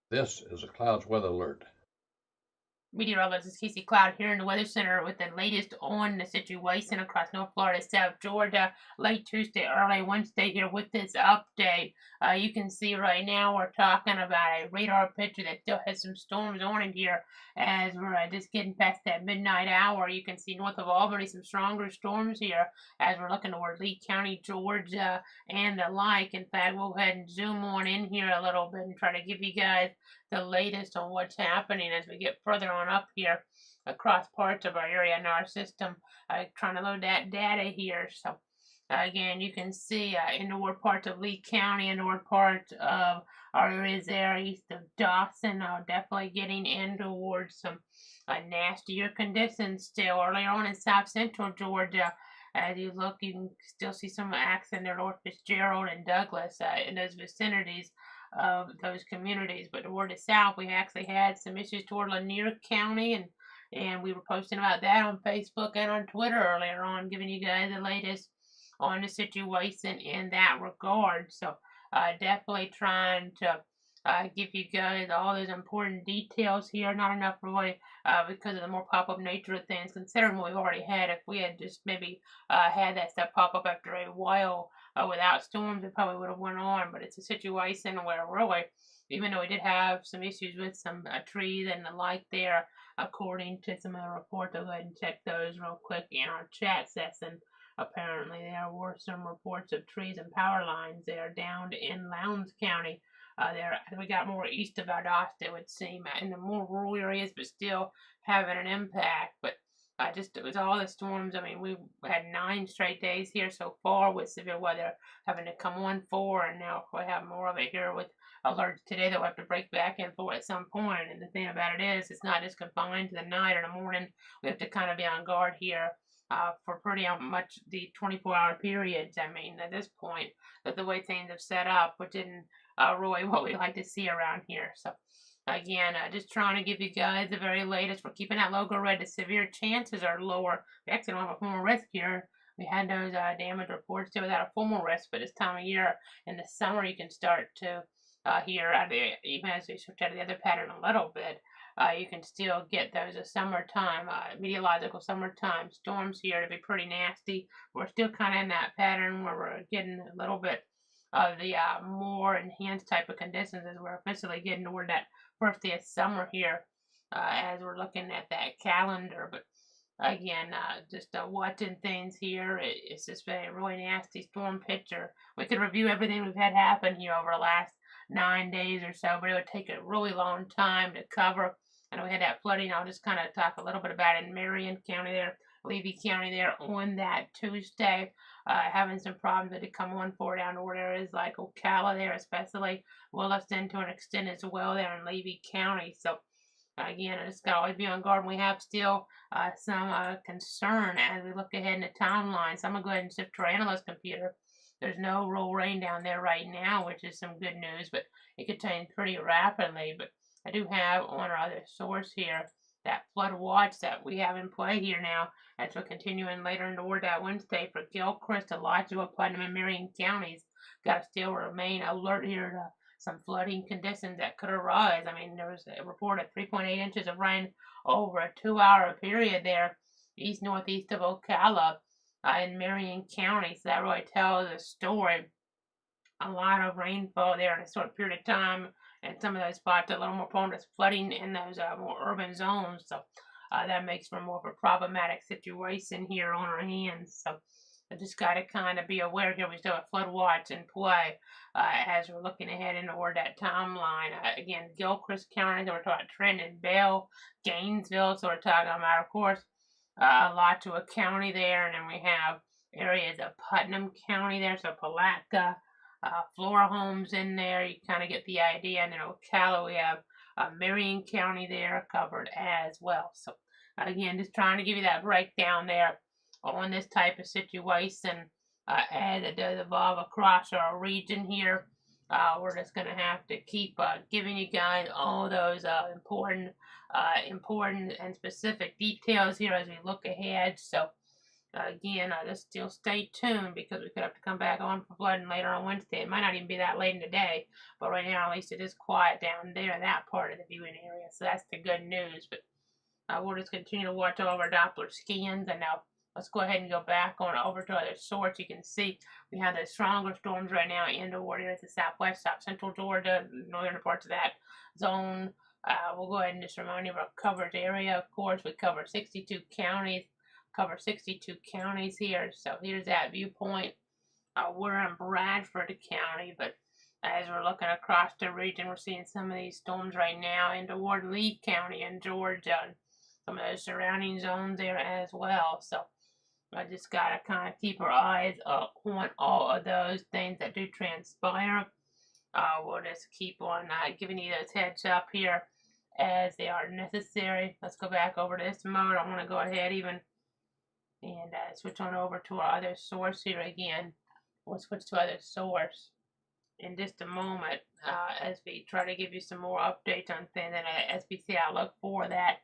This is a Clouds weather alert. Meteorologist this is Casey Cloud here in the Weather Center with the latest on the situation across North Florida, South Georgia, late Tuesday, early Wednesday here with this update. You can see right now we're talking about a radar picture that still has some storms on it here as we're just getting past that midnight hour. You can see north of Albany some stronger storms here as we're looking toward Lee County, Georgia, and the like. In fact, we'll go ahead and zoom on in here a little bit and try to give you guys the latest on what's happening as we get further on up here across parts of our area in our system. Trying to load that data here. So again, you can see in north parts of Lee County and north parts of our areas there east of Dawson, definitely getting in towards some nastier conditions still. Earlier on in south central Georgia, as you look, you can still see some acts in there, North Fitzgerald and Douglas in those vicinities of those communities. But toward the south, we actually had some issues toward Lanier County, and we were posting about that on Facebook and on Twitter earlier on, giving you guys the latest on the situation in that regard. So definitely trying to give you guys all those important details here. Not enough really because of the more pop-up nature of things, considering what we've already had. If we had just maybe had that stuff pop up after a while without storms, it probably would have went on. But it's a situation where really, even though we did have some issues with some trees and the like there, according to some of the reports, I'll go ahead and check those real quick in our chat session. Apparently, there were some reports of trees and power lines there down in Lowndes County. There, we got more east of Valdosta, it would seem, in the more rural areas, but still having an impact. But just with all the storms, I mean, we've had 9 straight days here so far with severe weather having to come on for, and now we have more of it here with alerts today that we'll have to break back in for at some point. And the thing about it is, it's not just confined to the night or the morning. We have to kind of be on guard here for pretty much the 24-hour periods. I mean, at this point, that the way things have set up, which isn't really what we like to see around here. So, again, just trying to give you guys the very latest. We're keeping that logo red. The severe chances are lower. We actually don't have a formal risk here. We had those damage reports too without a formal risk, but this time of year in the summer, you can start to hear, even as we switch out of the other pattern a little bit, you can still get those summertime, meteorological summertime storms here to be pretty nasty. We're still kind of in that pattern where we're getting a little bit of the more enhanced type of conditions as we're officially getting toward that first day of summer here as we're looking at that calendar. But again, just watching things here, it's just been a really nasty storm picture. We could review everything we've had happen here over the last 9 days or so, but it would take a really long time to cover. And we had that flooding. I'll just kind of talk a little bit about it in Marion County there, Levy County there on that Tuesday. Having some problems that had come on for down to areas like Ocala there, especially Williston to an extent as well there in Levy County. So again, I just got to always be on guard. We have still some concern as we look ahead in the timeline. So I'm going to go ahead and shift to our analyst computer. There's no real rain down there right now, which is some good news, but it could change pretty rapidly. But I do have on our other source here that flood watch that we have in play here now as we're continuing later toward that Wednesday for Gilchrist, Alachua, Putnam, and Marion counties. Got to still remain alert here to some flooding conditions that could arise. I mean, there was a report of 3.8 inches of rain over a 2-hour period there, east northeast of Ocala in Marion County. So that really tells a story. A lot of rainfall there in a short period of time, and some of those spots are a little more prone to flooding in those more urban zones. So that makes for more of a problematic situation here on our hands. So I just got to kind of be aware here. We still have flood watch in play as we're looking ahead in toward that timeline. Again, Gilchrist County, so we're talking Trenton, Bell, Gainesville, so we're talking about, of course, Alachua County there, and then we have areas of Putnam County there, so Palatka, Flora Homes in there. You kind of get the idea. And then Ocala, we have Marion County there covered as well. So again, just trying to give you that breakdown there on this type of situation as it does evolve across our region here. We're just going to have to keep giving you guys all those important and specific details here as we look ahead. So Again, just still stay tuned because we could have to come back on for flooding later on Wednesday. It might not even be that late in the day, but right now at least it is quiet down there in that part of the viewing area. So that's the good news. But we'll just continue to watch all of our Doppler scans. And now let's go ahead and go back on over to other sorts. You can see we have the stronger storms right now in the areas of southwest, south central Georgia, northern parts of that zone. We'll go ahead and just remind you of our coverage area. Of course, we cover 62 counties. Cover 62 counties here. So here's that viewpoint. We're in Bradford County, but as we're looking across the region, we're seeing some of these storms right now into Ward Lee County in Georgia and some of those surrounding zones there as well. So I just got to kind of keep our eyes up on all of those things that do transpire. We'll just keep on giving you those heads up here as they are necessary. Let's go back over to this mode. I want to go ahead even and switch on over to our other source here again. We'll switch to other source in just a moment as we try to give you some more updates on things and SPC outlook for that.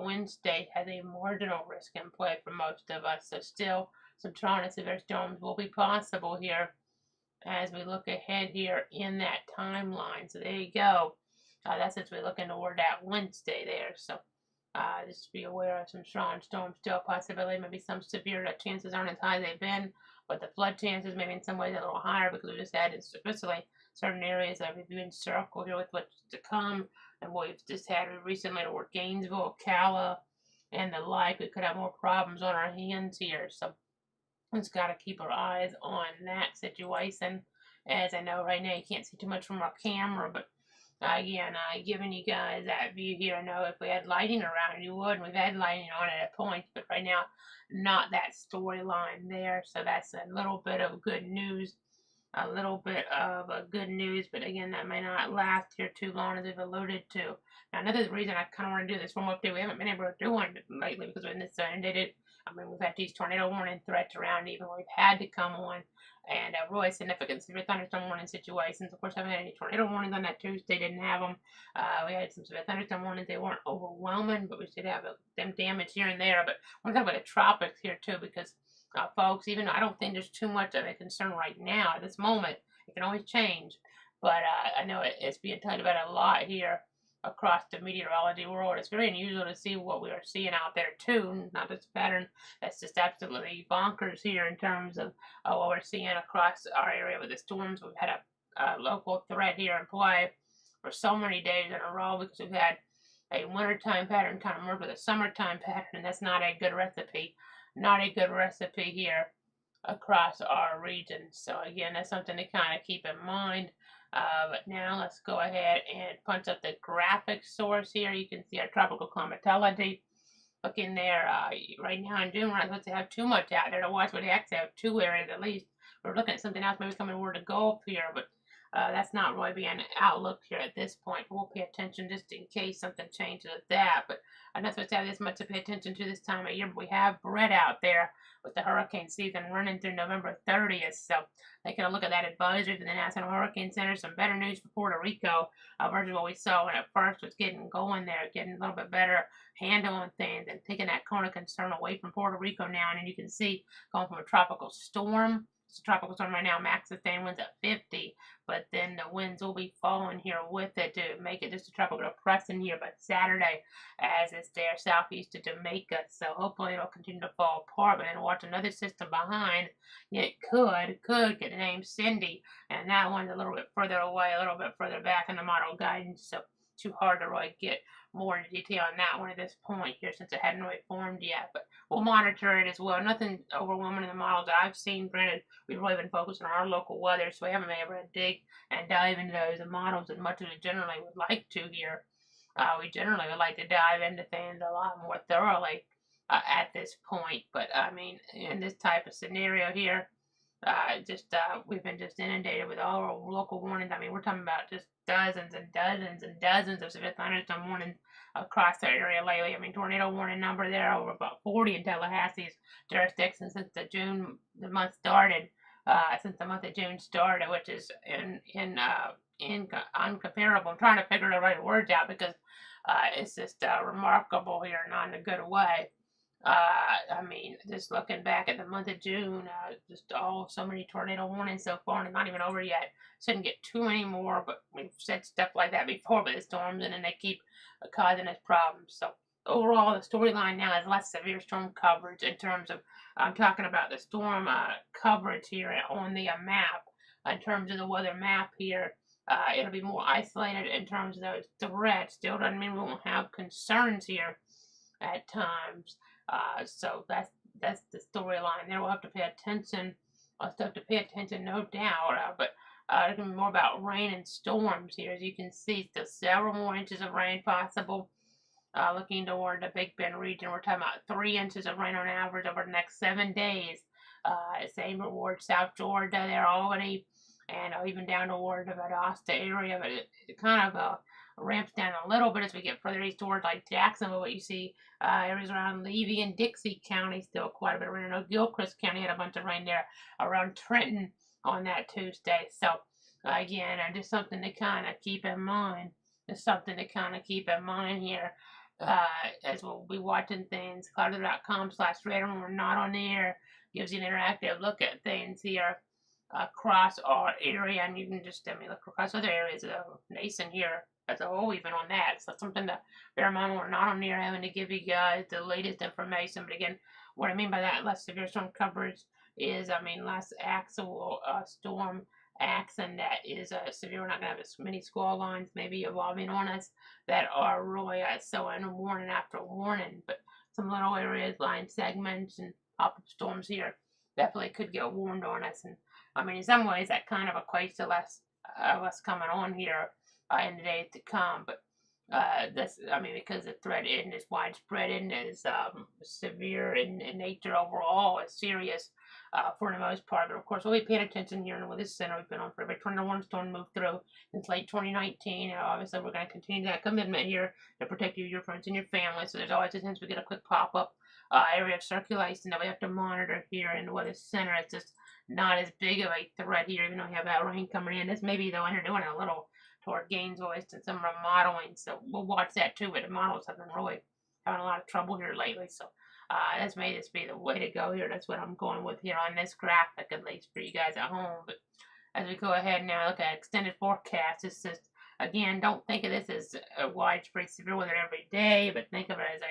Wednesday has a marginal risk in play for most of us, so still some strong and severe storms will be possible here as we look ahead here in that timeline. So there you go. That's as we're looking toward that Wednesday there. So just be aware of some strong storms still possibility. Maybe some severe chances aren't as high as they've been, but the flood chances maybe in some ways a little higher because we just had especially certain areas that we've been circled here with what's to come, and what we've just had recently toward Gainesville, Ocala, and the like. We could have more problems on our hands here. So we just got to keep our eyes on that situation. As I know right now you can't see too much from our camera, but again, giving you guys that view here. I know if we had lighting around, you would. We've had lighting on it at points, but right now, not that storyline there. So that's a little bit of good news. A little bit of good news, but again, that may not last here too long, as I've alluded to. Now, another reason I kind of want to do this from update, we haven't been able to do one lately because when this ended, we've had these tornado warning threats around even where we've had to come on, and really significant severe thunderstorm warning situations. Of course, I haven't had any tornado warnings on that Tuesday, didn't have them. We had some severe thunderstorm warnings. They weren't overwhelming, but we should have them damage here and there. But I want to talk about the tropics here too, because folks, even though I don't think there's too much of a concern right now at this moment, it can always change. But I know it's being talked about a lot here across the meteorology world. It's very unusual to see what we are seeing out there too, not just a pattern that's just absolutely bonkers here in terms of what we're seeing across our area with the storms. We've had a local threat here in play for so many days in a row because we've had a wintertime pattern kind of merge with a summertime pattern, and that's not a good recipe. Not a good recipe here across our region. So again, that's something to kind of keep in mind. But now let's go ahead and punch up the graphic source here. You can see our tropical climatology. Look in there. Right now in June, we're not supposed to have too much out there to watch. We actually have 2 areas at least. We're looking at something else maybe coming toward the Gulf here, but that's not really being outlooked here at this point. We'll pay attention just in case something changes with that. But I'm not supposed to have this much to pay attention to this time of year. But we have Brett out there with the hurricane season running through November 30th. So taking a look at that advisory from the National Hurricane Center. Some better news for Puerto Rico versus what we saw when it first was getting going there, getting a little bit better handle on things and taking that cone of concern away from Puerto Rico now. And you can see going from a tropical storm. It's a tropical storm right now, max sustained winds at 50, but then the winds will be falling here with it to make it just a tropical depression here by Saturday as it's there southeast of Jamaica. So hopefully it'll continue to fall apart, but then watch another system behind. It could get the name Cindy, and that one's a little bit further away, a little bit further back in the model guidance, so too hard to really get more into detail on that one at this point here since it hadn't really formed yet, but we'll monitor it as well. Nothing overwhelming in the models I've seen. Granted, we've really been focused on our local weather, so we haven't been able to dig and dive into those models as much as we generally would like to here. We generally would like to dive into things a lot more thoroughly at this point, but I mean, in this type of scenario here, we've been just inundated with all our local warnings. I mean, we're talking about just dozens and dozens and dozens of severe thunderstorm warnings across our area lately. I mean, tornado warning number there over about 40 in Tallahassee's jurisdiction since the month started. Since the month of June started, which is uncomparable. I'm trying to figure the right words out because it's just remarkable here, not in a good way. I mean, just looking back at the month of June, just so many tornado warnings so far, and it's not even over yet. Shouldn't get too many more, but we've said stuff like that before with the storms, and then they keep causing us problems. So overall, the storyline now is less severe storm coverage in terms of, I'm talking about the storm coverage here on the map. In terms of the weather map here, it'll be more isolated in terms of those threats. Still doesn't mean we won't have concerns here at times. So that's the storyline there. We'll have to pay attention. Stuff to pay attention, no doubt. But it's gonna be more about rain and storms here. As you can see, still several more inches of rain possible. Looking toward the Big Bend region, we're talking about 3 inches of rain on average over the next 7 days. Same toward South Georgia, there already, and even down toward the Valdosta area. But it kind of ramps down a little bit as we get further east toward like Jacksonville. What you see areas around Levy and Dixie County, still quite a bit of rain. I know Gilchrist County had a bunch of rain there around Trenton on that Tuesday. So again, just something to kind of keep in mind. Just something to kind of keep in mind here. As we'll be watching things. Cloudweather.com/radar when we're not on the air gives you an interactive look at things here across our area, and you can just look across other areas of the nation here as a whole, even on that. So something to bear in mind when we're not on the air, having to give you guys the latest information. But again, what I mean by that less severe storm coverage is, less actual storm acts, and that is severe. We're not going to have as many squall lines maybe evolving on us that are really so in warning after warning. But some little areas, line segments, and pop-up storms here definitely could get warned on us. And in some ways, that kind of equates to less of us coming on here in the days to come. But because the threat isn't as widespread and as severe in nature overall, as serious for the most part. But of course, we'll be paying attention here with this center we've been on for every tornado warning storm moved through since late 2019. And obviously, we're going to continue that commitment here to protect you, your friends, and your family. So there's always a chance we get a quick pop-up area of circulation that we have to monitor here in the weather center. It's just not as big of a threat here, even though we have that rain coming in. This maybe though, and they're doing a little toward Gainesville and some remodeling, so we'll watch that too. But the models have been really having a lot of trouble here lately, so that's made this be the way to go here. That's what I'm going with here on this graphic, at least for you guys at home. But as we go ahead now, look at extended forecast. It's just, again, don't think of this as a widespread severe weather every day, but think of it as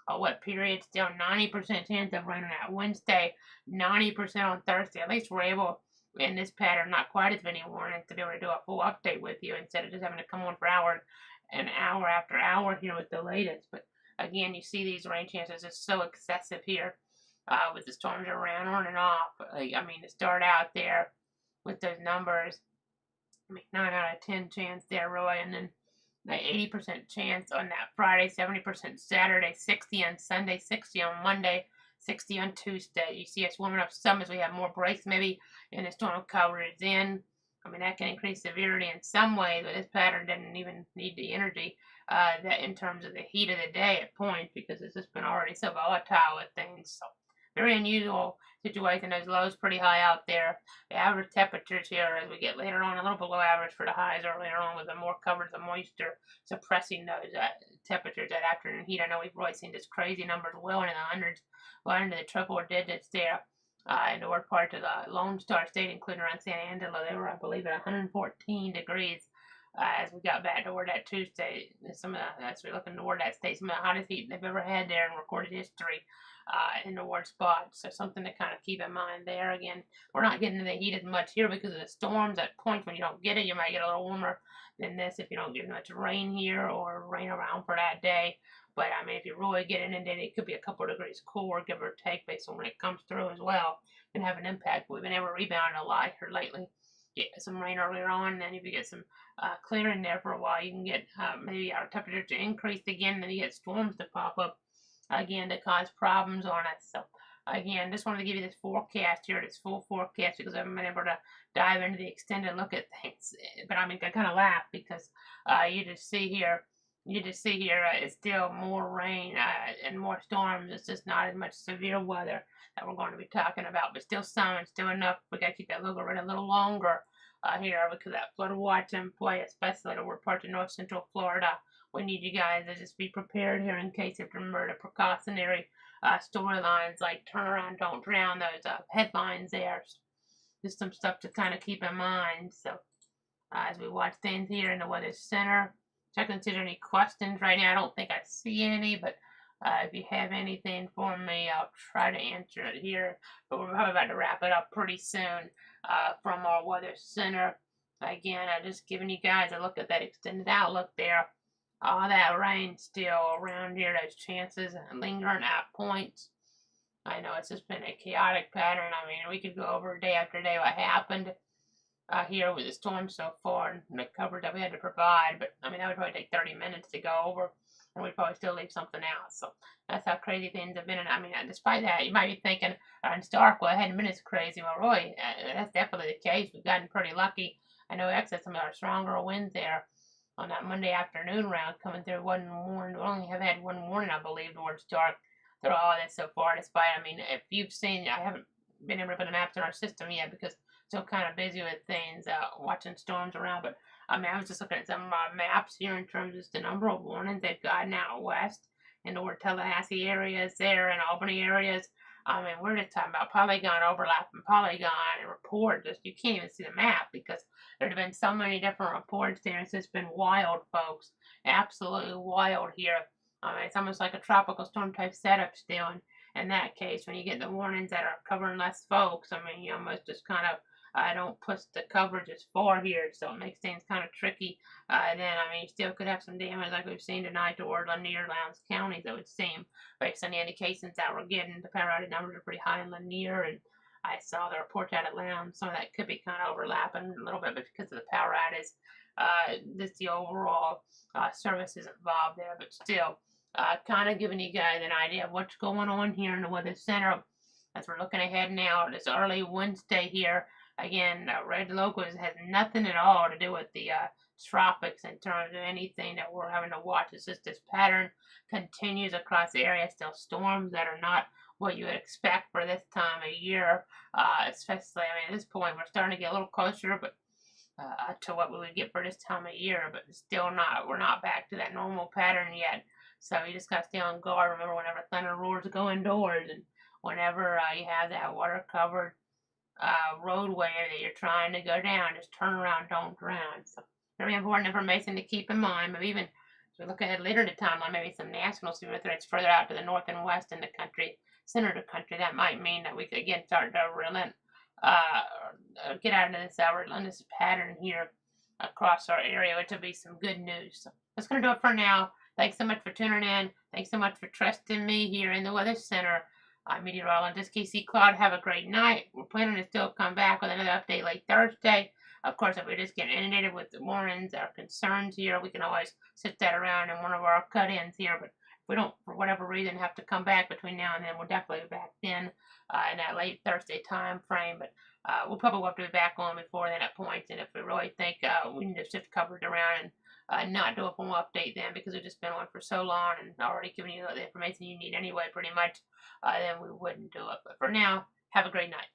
a wet period. Still 90% chance of rain on that Wednesday, 90% on Thursday. At least we're able, in this pattern, not quite as many warnings, to be able to do a full update with you instead of just having to come on for hour and hour after hour here with the latest. But again, you see these rain chances are so excessive here with the storms around on and off. To start out there with those numbers, 9 out of 10 chance there, Roy, and then the 80% chance on that Friday, 70% Saturday, 60 on Sunday, 60 on Monday, 60 on Tuesday. You see us warming up some as we have more breaks maybe in the storm coverage in. That can increase severity in some ways, but this pattern doesn't even need the energy that in terms of the heat of the day at points, because it's just been already so volatile with things. So very unusual situation. Those lows pretty high out there. The average temperatures here as we get later on, a little below average for the highs earlier on, with the more coverage, the moisture suppressing those temperatures at afternoon heat. I know we've really seen this crazy numbers well into the hundreds, well into the triple digits there. In the north part of the Lone Star State, including around San Angelo, they were, I believe, at 114 degrees as we got back toward that Tuesday. As we're looking toward that state, some of the hottest heat they've ever had there in recorded history in the worst spot. So something to kind of keep in mind there. Again, we're not getting to the heat as much here because of the storms. At points when you don't get it, you might get a little warmer than this if you don't get much rain here or rain around for that day. But if you really get inundated, it could be a couple of degrees cooler, give or take, based on when it comes through as well. Can have an impact. We've been able to rebound a lot here lately. Get some rain earlier on, and then if you get some clearing there for a while, you can get maybe our temperature to increase again, and then you get storms to pop up again to cause problems on us. So again, just wanted to give you this forecast here, this full forecast, because I haven't been able to dive into the extended look at things. But I kind of laugh because you just see here it's still more rain and more storms. It's just not as much severe weather that we're going to be talking about, but still some and still enough. We got to keep that look around a little longer here because that flood watch in play, especially over parts of north central Florida. We need you guys to just be prepared here in case if remember the precautionary storylines like "Turn Around, Don't Drown." Those headlines there. Just some stuff to kind of keep in mind. So as we watch things here in the Weather Center, check and see if there are any questions right now. I don't think I see any, but if you have anything for me, I'll try to answer it here. But we're probably about to wrap it up pretty soon from our Weather Center. Again, I'm just giving you guys a look at that extended outlook there. All that rain still around here, those chances lingering at points. I know it's just been a chaotic pattern. I mean, we could go over day after day what happened here with the storm so far and the coverage that we had to provide. But I mean, that would probably take 30 minutes to go over, and we'd probably still leave something out. So that's how crazy things have been. And I mean, despite that, you might be thinking, in Stark, well, it hadn't been as crazy. Well, Roy, that's definitely the case. We've gotten pretty lucky. I know X had some of our stronger winds there on that Monday afternoon round coming through. Wasn't warned. We only have had one warning, I believe, towards Stark through all of this so far. Despite, I mean, if you've seen, I haven't been able to put the maps in our system yet because still kind of busy with things, watching storms around. But I mean, I was just looking at some of my maps here in terms of the number of warnings they've gotten out west in the Tallahassee areas there and Albany areas. I mean, we're just talking about polygon overlapping polygon and report. Just you can't even see the map because there have been so many different reports there. It's just been wild, folks. Absolutely wild here. I mean, it's almost like a tropical storm type setup still. And in that case, when you get the warnings that are covering less folks, I mean, you almost just kind of I don't push the coverage as far here, so it makes things kind of tricky. And then, I mean, you still could have some damage like we've seen tonight toward Lanier, Lowndes counties, it would seem, based on the indications that we're getting. The power outage numbers are pretty high in Lanier, and I saw the reports out at Lowndes. Some of that could be kind of overlapping a little bit, but because of the power outage, just the overall services involved there, but still, kind of giving you guys an idea of what's going on here in the Weather Center as we're looking ahead now. This early Wednesday here. Again, red locals has nothing at all to do with the tropics in terms of anything that we're having to watch. It's just this pattern continues across the area. Still storms that are not what you would expect for this time of year. Especially, I mean, at this point, we're starting to get a little closer, but to what we would get for this time of year, but still not. We're not back to that normal pattern yet. So you just got to stay on guard. Remember, whenever thunder roars, go indoors, and whenever you have that water covered roadway that you're trying to go down, just turn around, don't drown. So very important information to keep in mind. But even as we look ahead later in the timeline, maybe some national severe threats further out to the north and west in the country, center of the country, that might mean that we could again start to get out into this relentless pattern here across our area, which will be some good news. So that's going to do it for now. Thanks so much for tuning in. Thanks so much for trusting me here in the Weather Center. I'm meteorologist Casey Cloud. Have a great night. We're planning to still come back with another update late Thursday. Of course, if we just get inundated with the warnings or concerns here, we can always sit that around in one of our cut-ins here. But if we don't, for whatever reason, have to come back between now and then, we'll definitely be back then in that late Thursday time frame. But we'll probably have to be back on before then at points. And if we really think we need to shift coverage around and not do a full update then because we've just been on for so long and already giving you the information you need anyway, pretty much, then we wouldn't do it. But for now, have a great night.